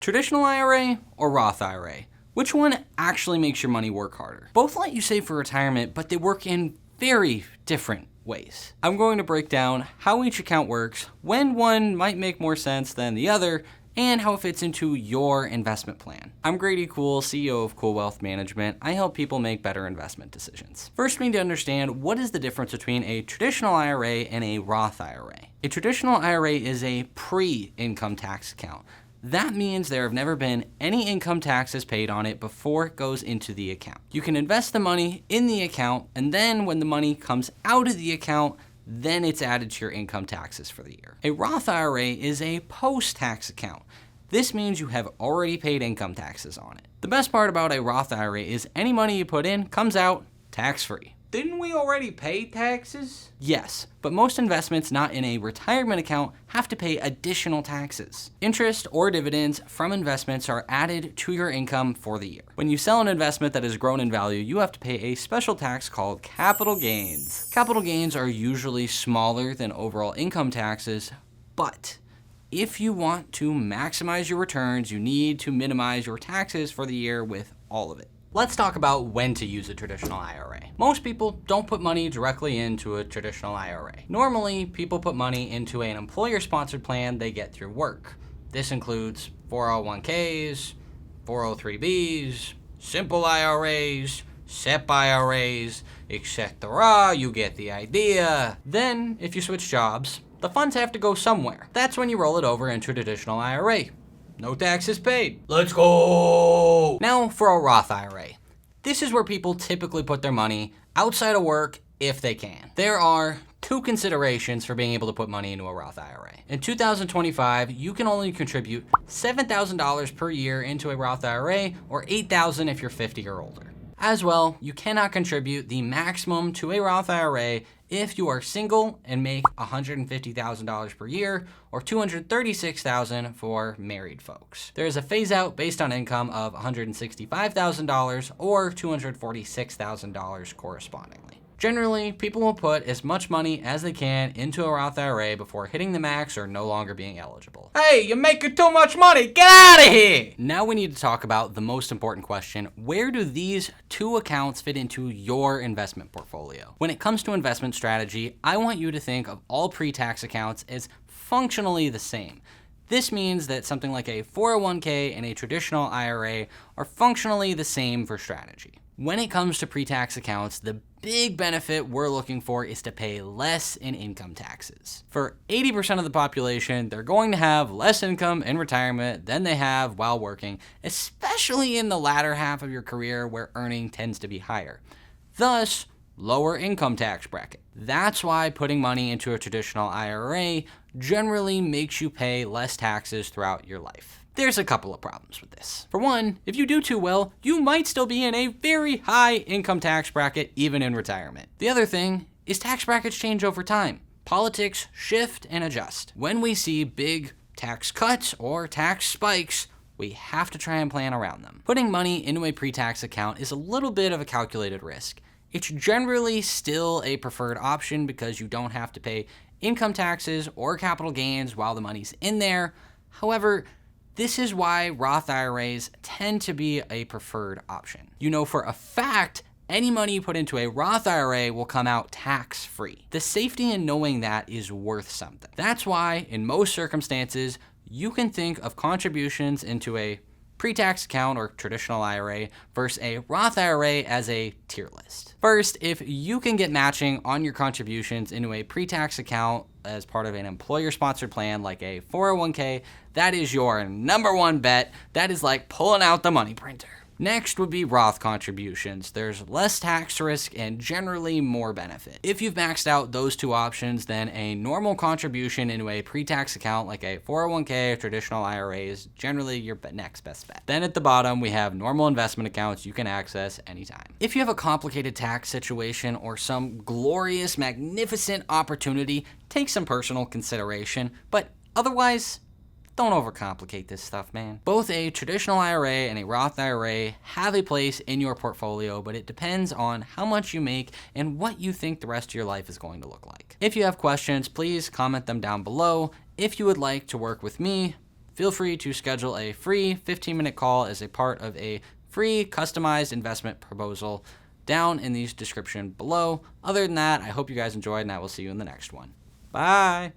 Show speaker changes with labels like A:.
A: Traditional IRA or Roth IRA? Which one actually makes your money work harder? Both let you save for retirement, but they work in very different ways. I'm going to break down how each account works, when one might make more sense than the other, and how it fits into your investment plan. I'm Grady Cool, CEO of Cool Wealth Management. I help people make better investment decisions. First, we need to understand what is the difference between a traditional IRA and a Roth IRA. A traditional IRA is a pre-income tax account. That means there have never been any income taxes paid on it before it goes into the account. You can invest the money in the account, and then when the money comes out of the account, then it's added to your income taxes for the year. A Roth IRA is a post-tax account. This means you have already paid income taxes on it. The best part about a Roth IRA is any money you put in comes out tax-free.
B: Didn't we already pay taxes?
A: Yes, but most investments not in a retirement account have to pay additional taxes. Interest or dividends from investments are added to your income for the year. When you sell an investment that has grown in value, you have to pay a special tax called capital gains. Capital gains are usually smaller than overall income taxes, but if you want to maximize your returns, you need to minimize your taxes for the year with all of it. Let's talk about when to use a traditional IRA. Most people don't put money directly into a traditional IRA. Normally, people put money into an employer-sponsored plan they get through work. This includes 401ks, 403bs, simple IRAs, SEP IRAs, etc. You get the idea. Then, if you switch jobs, the funds have to go somewhere. That's when you roll it over into a traditional IRA. No taxes paid.
B: Let's go!
A: Now for a Roth IRA. This is where people typically put their money outside of work if they can. There are two considerations for being able to put money into a Roth IRA. In 2025, you can only contribute $7,000 per year into a Roth IRA or $8,000 if you're 50 or older. As well, you cannot contribute the maximum to a Roth IRA if you are single and make $150,000 per year or $236,000 for married folks. There is a phase out based on income of $165,000 or $246,000 correspondingly. Generally, people will put as much money as they can into a Roth IRA before hitting the max or no longer being eligible.
B: Hey, you're making too much money. Get out of here!
A: Now we need to talk about the most important question. Where do these two accounts fit into your investment portfolio? When it comes to investment strategy, I want you to think of all pre-tax accounts as functionally the same. This means that something like a 401k and a traditional IRA are functionally the same for strategy. When it comes to pre-tax accounts, the big benefit we're looking for is to pay less in income taxes. For 80% of the population, they're going to have less income in retirement than they have while working, especially in the latter half of your career where earning tends to be higher. Thus, lower income tax bracket. That's why putting money into a traditional IRA generally makes you pay less taxes throughout your life. There's a couple of problems with this. For one, if you do too well, you might still be in a very high income tax bracket even in retirement. The other thing is tax brackets change over time. Politics shift and adjust. When we see big tax cuts or tax spikes, we have to try and plan around them. Putting money into a pre-tax account is a little bit of a calculated risk. It's generally still a preferred option because you don't have to pay income taxes or capital gains while the money's in there. However, this is why Roth IRAs tend to be a preferred option. You know for a fact, any money you put into a Roth IRA will come out tax-free. The safety in knowing that is worth something. That's why, in most circumstances, you can think of contributions into a pre-tax account or traditional IRA versus a Roth IRA as a tier list. First, if you can get matching on your contributions into a pre-tax account as part of an employer-sponsored plan like a 401k, that is your number one bet. That is like pulling out the money printer. Next would be Roth contributions. There's less tax risk and generally more benefit. If you've maxed out those two options, then a normal contribution into a pre-tax account like a 401k or traditional IRA is generally your next best bet. Then at the bottom, we have normal investment accounts you can access anytime. If you have a complicated tax situation or some glorious, magnificent opportunity, take some personal consideration, but otherwise, don't overcomplicate this stuff, man. Both a traditional IRA and a Roth IRA have a place in your portfolio, but it depends on how much you make and what you think the rest of your life is going to look like. If you have questions, please comment them down below. If you would like to work with me, feel free to schedule a free 15-minute call as a part of a free customized investment proposal down in the description below. Other than that, I hope you guys enjoyed, and I will see you in the next one. Bye.